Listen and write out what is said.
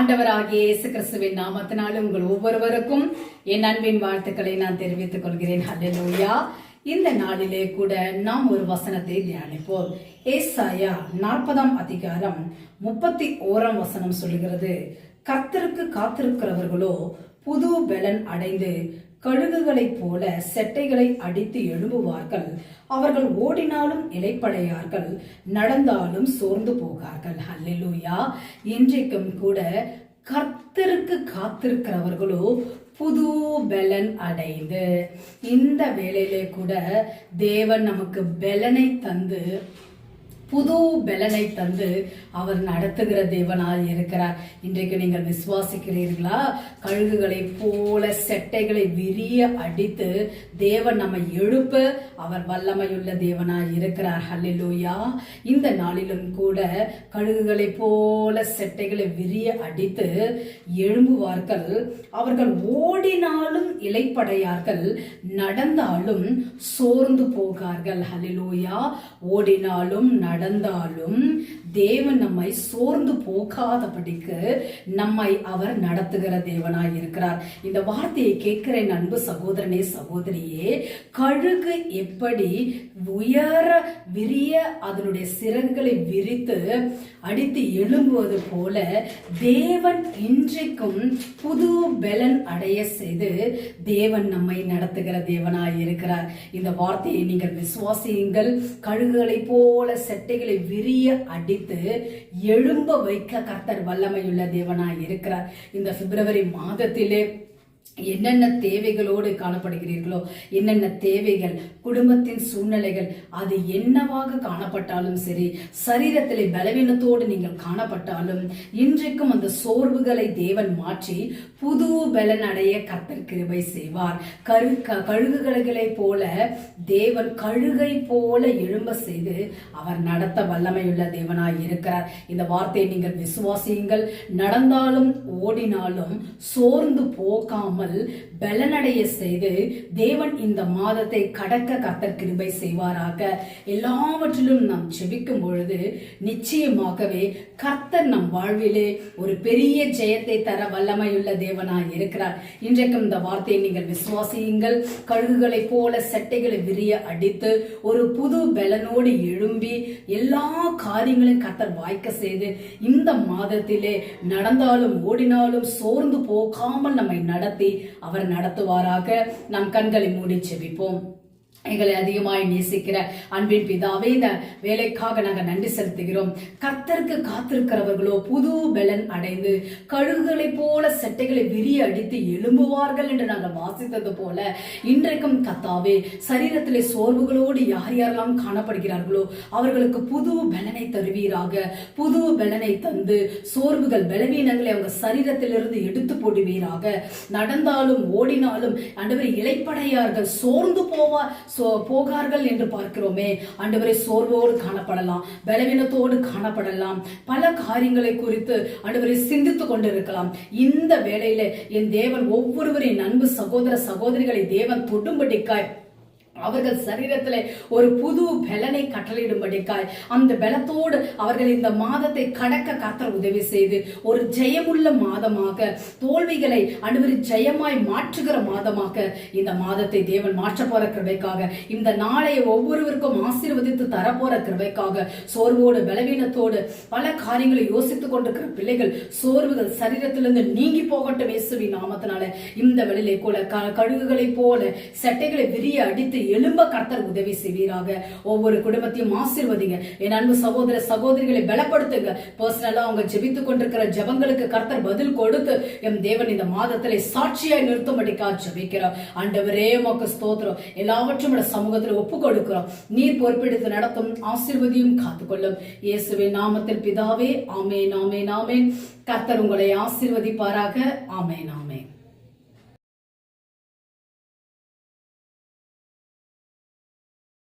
ஆண்டவராகிய இயேசு கிறிஸ்துவின் நாமத்தினால உங்கள் ஒவ்வொருவருக்கும் என் அன்பின் வாழ்த்துக்களை நான் தெரிவித்துக் கொள்கிறேன். ஹல்லேலூயா. இந்த நாளிலே கூட நாம் ஒரு வசனத்தை தியானிப்போம். ஏசாயா 40 அதிகாரம் 31 வசனம் சொல்லுகிறது, கர்த்தருக்கு காத்திருக்கிறவர்களோ புது பலன் அடைந்து கழுகுகளைப் போல செட்டைகளை அடித்து எழும்புவார்கள். அவர்கள் ஓடினாலும் இளைப்படையார்கள், நடந்தாலும் சோர்ந்து போகார்கள். ஹல்லேலூயா. இன்றைக்கும் கூட கர்த்தருக்கு காத்திருக்கிறவர்களோ புது பலன் அடைந்து, இந்த வேளையிலே கூட தேவன் நமக்கு பலனை தந்து, புது பலனை தந்து அவர் நடத்துகிற தேவனாய் இருக்கிறார். இன்றைக்கு நீங்கள் விசுவாசிக்கிறீர்களா? கழுகுகளை போல செட்டைகளை விரிய அடித்து தேவன் நம்மை எழுப்ப அவர் வல்லமையுள்ள தேவனாய் இருக்கிறார். ஹல்லேலூயா. இந்த நாளிலும் கூட கழுகுகளை போல செட்டைகளை விரிய அடித்து எழும்புவார்கள். அவர்கள் ஓடினாலும் இளைப்படையார்கள், நடந்தாலும் சோர்ந்து போகார்கள். ஹல்லேலூயா. ஓடினாலும் நடந்தாலும் தேவன் நம்மை சோர்ந்து போகாதபடிக்கு நம்மை அவர் நடத்துகிற தேவனாய் இருக்கிறார். இந்த வார்த்தையை கேட்கிற அன்பு சகோதரனே, சகோதரியே, கழுகு எப்படி உயர விரிய அதனுடைய சிறகுகளை விரித்து அடித்து எழும்புவது போல தேவன் இன்றைக்கும் புது பலன் அடைய செய்து தேவன் நம்மை நடத்துகிற தேவனாய் இருக்கிறார். இந்த வார்த்தையை நீங்கள் விசுவாசியுங்கள். கழுகுகளை போல செட்டைகளை விரிய அடித்து எழும்ப வைக்க கர்த்தர் வல்லமையுள்ள தேவனாய் இருக்கிறார். இந்த பிப்ரவரி மாதத்திலே என்னென்ன தேவைகளோடு காணப்படுகிறீர்களோ, என்னென்ன தேவைகள், குடும்பத்தின் சூழ்நிலைகள், அது என்னவாக காணப்பட்டாலும் சரி, சரீரத்திலே பலவீனத்தோடு நீங்கள் காணப்பட்டாலும் இன்றைக்கும் அந்த சோர்வுகளை தேவன் மாற்றி புது பலன் அடைய கர்த்தர் கிருபை செய்வார். கழுகுகளை போல தேவன் கழுகை போல எழும்ப செய்து அவர் நடத்த வல்லமையுள்ள தேவனாய் இருக்கிறார். இந்த வார்த்தையை நீங்கள் விசுவாசியுங்கள். நடந்தாலும் ஓடினாலும் சோர்ந்து போகாமல் பலனடைய செய்து தேவன் இந்த மாதத்தை கடக்க கர்த்தர் கிருபை செய்வாராக. எல்லாவற்றிலும் நாம் செபிக்கும் பொழுது நிச்சயமாகவே கர்த்தர் நம் வாழ்விலே ஒரு பெரிய ஜெயத்தை தர வல்லமையுள்ள தேவனாய் இருக்கிறார். இன்றைக்கும் இந்த வார்த்தையை நீங்கள் விசுவாசியுங்கள். கழுகுகளை போல செட்டைகளை விரிய அடித்து ஒரு புது பலனோடு எழும்பி எல்லா காரியங்களையும் கர்த்தர் வாய்க்க செய்து இந்த மாதத்திலே நடந்தாலும் ஓடினாலும் சோர்ந்து போகாமல் நம்மை நடத்தி அவர் நடத்துவாராக. நாம் கண்களை மூடி செபிப்போம். எங்களை அதிகமாய் நேசிக்கிற அன்பின் பிதாவே, இந்த வேலைக்காக நாங்கள் நன்றி செலுத்துகிறோம். கர்த்தருக்கு காத்திருக்கிறவர்களோ புது பலன் அடைந்து கழுகுகளை போல செட்டைகளை விரிய அடித்து எழும்புவார்கள் என்று நாங்கள் வாசித்தது போல இன்றைக்கும் கர்த்தாவே, சரீரத்திலே சோர்வுகளோடு யார் யாரெல்லாம் காணப்படுகிறார்களோ அவர்களுக்கு புது பலனை தருவீராக. புது பலனை தந்து சோர்வுகள், பலவீனங்களை அவங்க சரீரத்திலிருந்து எடுத்து போடுவீராக. நடந்தாலும் ஓடினாலும் ஆண்டவரே இளைப்படையார்கள், சோர்ந்து போகார்கள் என்று பார்க்கிறோமே. ஆண்டவரே, சோர்வோடு காணப்படலாம், பலவீனத்தோடு காணப்படலாம், பல காரியங்களை குறித்து ஆண்டவரை சிந்தித்துக் கொண்டிருக்கலாம். இந்த வேளையில என் தேவன் ஒவ்வொருவரின் அன்பு சகோதர சகோதரிகளை தேவன் தொடும்படிக்காய், அவர்கள் சரீரத்திலே ஒரு புது பலனை கட்டளையிடும்படிக்காய், அந்த பலத்தோடு அவர்கள் இந்த மாதத்தை கடக்க கர்த்தர் உதவி செய்து ஒரு ஜெயமுள்ள மாதமாக, தோல்விகளை ஆண்டவரே ஜெயமாய் மாற்றுகிற மாதமாக இந்த மாதத்தை தேவன் மாற்ற போற கிருபைக்காக, இந்த நாளை ஒவ்வொருவருக்கும் ஆசீர்வதித்து தரப்போற கிருபைக்காக, சோர்வோடு பலவீனத்தோடு பல காரியங்களை யோசித்துக் கொண்டிருக்கிற பிள்ளைகள் சோர்வுகள் சரீரத்திலிருந்து நீங்கி போகட்டும் இயேசுவின் நாமத்தினால. இந்த வேளையிலே கூட கழுகுகளை போல செட்டைகளை விரிய அடித்து எழும்ப கர்த்தர் உதவி செய்வீராக. ஒவ்வொரு குடும்பத்தையும் ஆசீர்வதிங்க. என் அன்பு சகோதர சகோதரிகளை பலப்படுத்துங்க. பர்சனலா அவங்க ஜெபித்துக் கொண்டிருக்கிற ஜெபங்களுக்கு கர்த்தர் பதில் கொடுத்து என் தேவன் இந்த மாதத்திலே சாட்சியாய் நிறுத்தும்படிக்கா ஜெபிக்கிறோம். ஆண்டவரே, உமக்கு ஸ்தோத்திரம். எல்லாவற்றும் சமூகத்தில் ஒப்பு கொடுக்கிறோம். நீர் பொறுப்பெடுத்து நடத்தும், ஆசீர்வதியும் காத்துக்கொள்ளும். இயேசுவின் நாமத்தில் பிதாவே, ஆமென், ஆமென், ஆமென். கர்த்தர் உங்களை ஆசீர்வதிப்பாராக. ஆமென், ஆமென்.